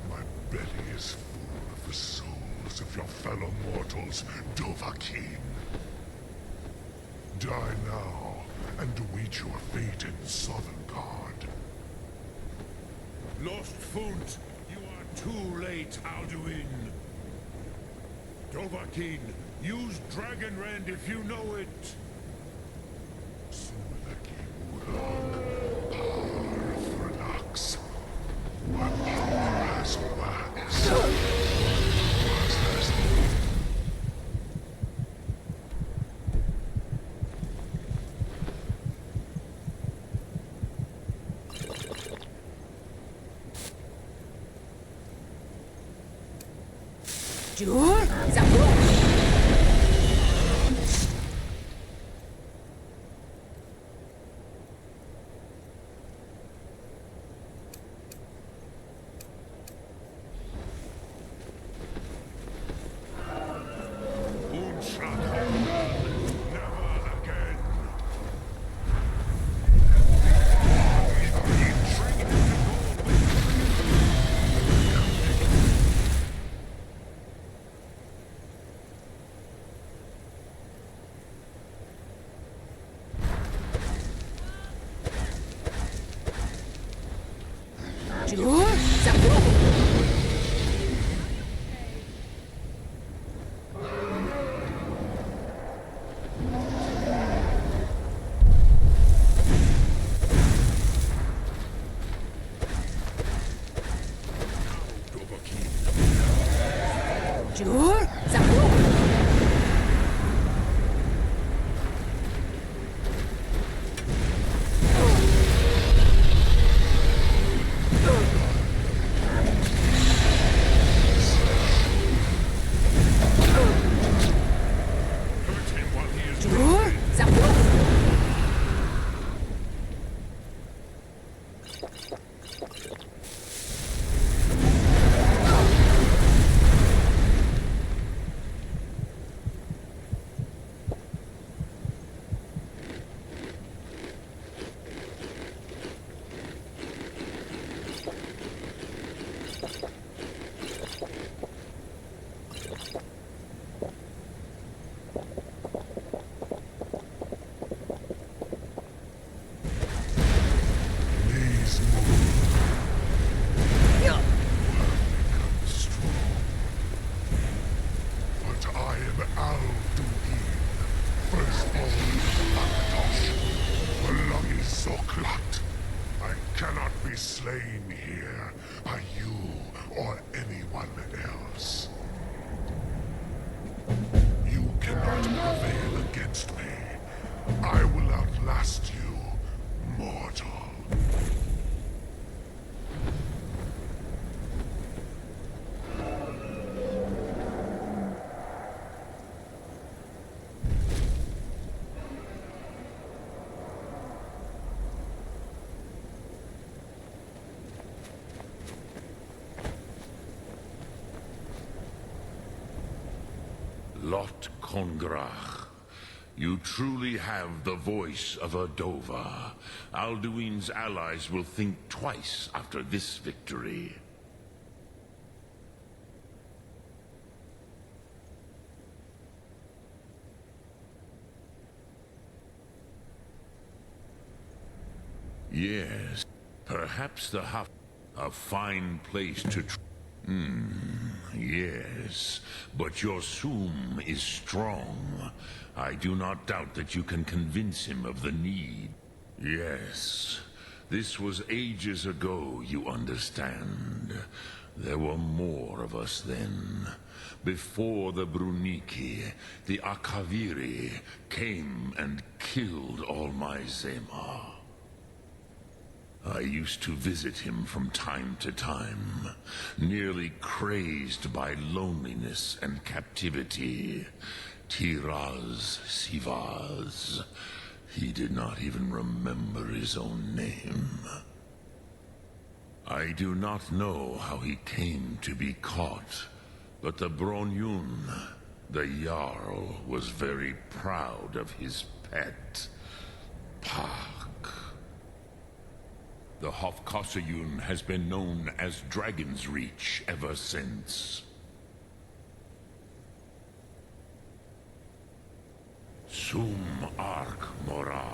My belly is full of the souls of your fellow mortals, Dovahkiin. Die now, and await your fate in Sovngarde. Lost Funt, you are too late, Alduin. Dovahkiin, use Dragonrend if you know it. My power has waxed. Slain here by you or anyone else. You cannot prevail against me. I will outlast you, mortal. Lot Kongrach. You truly have the voice of a Dova. Alduin's allies will think twice after this victory. Yes, perhaps the Huff, a fine place to yes, but your Soom is strong. I do not doubt that you can convince him of the need. Yes, this was ages ago, you understand. There were more of us then. Before the Bruniki, the Akaviri came and killed all my Zema. I used to visit him from time to time, nearly crazed by loneliness and captivity. Tiraz Sivaz. He did not even remember his own name. I do not know how he came to be caught, but the Bronyun, the Jarl, was very proud of his pet, Pak. The Hofkossayun has been known as Dragon's Reach ever since. Sum Ark Mora.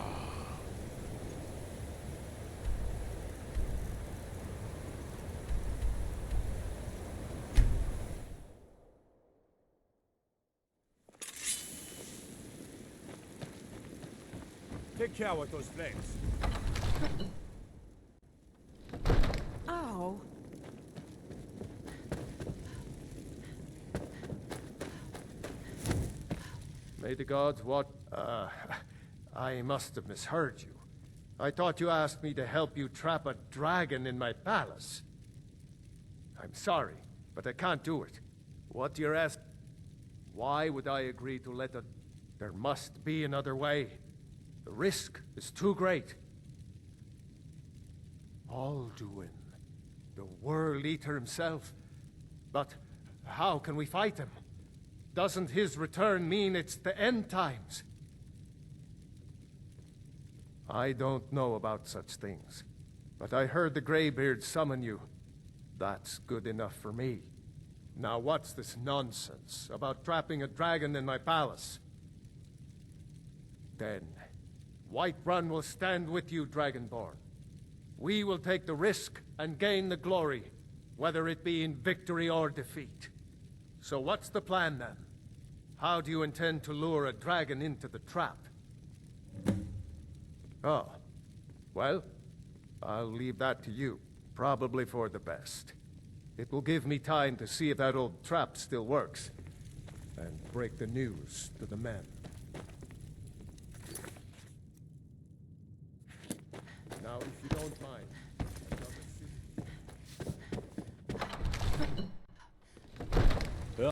Take care with those flames. Oh. May the gods what? I must have misheard you. I thought you asked me to help you trap a dragon in my palace. I'm sorry, but I can't do it. What you're asking? Why would I agree to let a... There must be another way. The risk is too great. Alduin, the World Eater himself. But how can we fight him? Doesn't his return mean it's the end times? I don't know about such things, but I heard the Greybeard summon you. That's good enough for me. Now what's this nonsense about trapping a dragon in my palace? Then, Whiterun will stand with you, Dragonborn. We will take the risk and gain the glory, whether it be in victory or defeat. So what's the plan then? How do you intend to lure a dragon into the trap? Oh, well, I'll leave that to you. Probably for the best. It will give me time to see if that old trap still works, and break the news to the men. Now, if you don't mind, Yeah.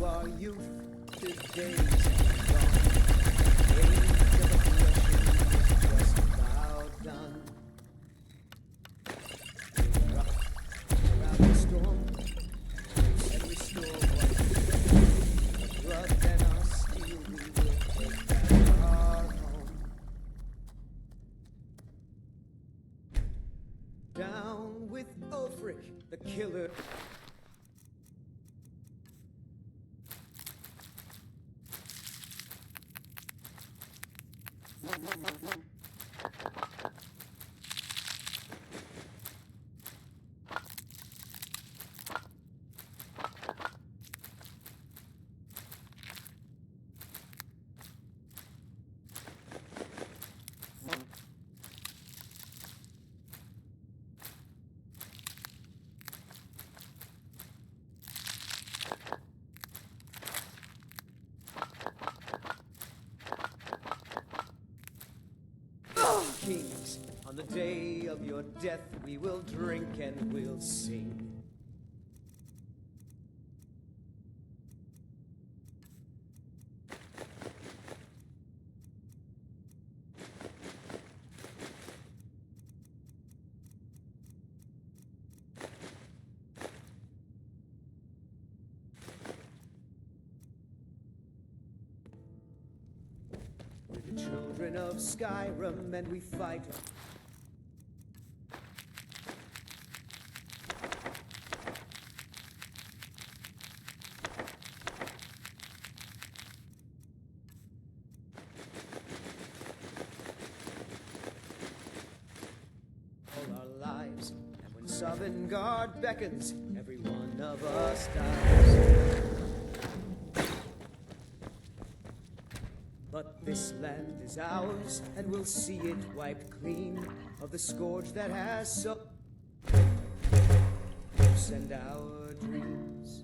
our youth, the days are gone. Age of aggression is just about done. We're up around the storm, and restore what blood and our steel we will take back our home. Down with Ulfric, the killer. Kings, on the day of your death we will drink and we'll sing. We're the children of Skyrim and we fight. All our lives, and when Sovngarde beckons, every one of us dies. But this land is ours, and we'll see it wiped clean of the scourge that has so and our dreams.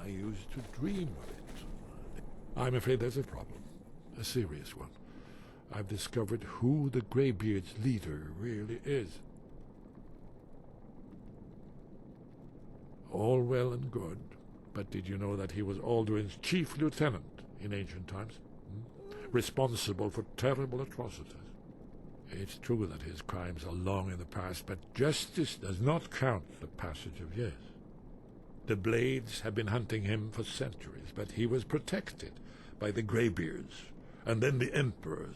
I used to dream of it. I'm afraid there's a problem. A serious one. I've discovered who the Greybeard's leader really is. All well and good, but did you know that he was Alduin's chief lieutenant in ancient times? Responsible for terrible atrocities. It's true that his crimes are long in the past, but justice does not count the passage of years. The Blades have been hunting him for centuries, but he was protected by the Greybeards, and then the Emperors.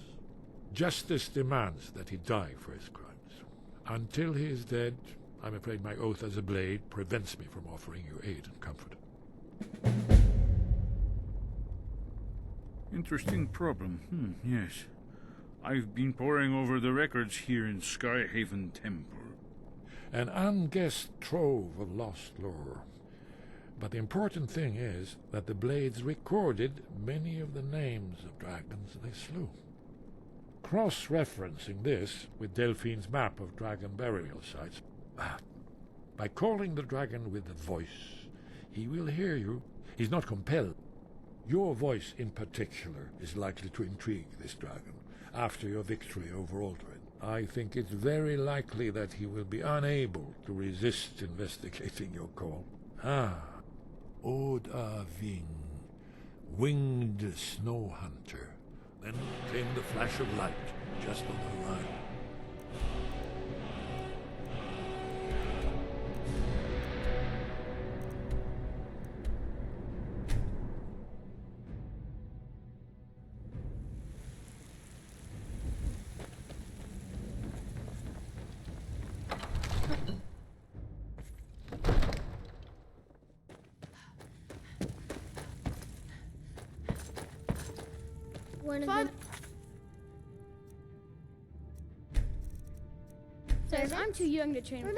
Justice demands that he die for his crimes. Until he is dead, I'm afraid my oath as a Blade prevents me from offering you aid and comfort. Interesting problem. Yes. I've been poring over the records here in Skyhaven Temple. An unguessed trove of lost lore. But the important thing is that the blades recorded many of the names of dragons they slew. Cross-referencing this with Delphine's map of dragon burial sites, by calling the dragon with the voice, he will hear you. He's not compelled. Your voice in particular is likely to intrigue this dragon after your victory over Aldrin. I think it's very likely that he will be unable to resist investigating your call. Oda-Ving, winged snow hunter. Then came the flash of light just on the horizon. Says I'm too young to train with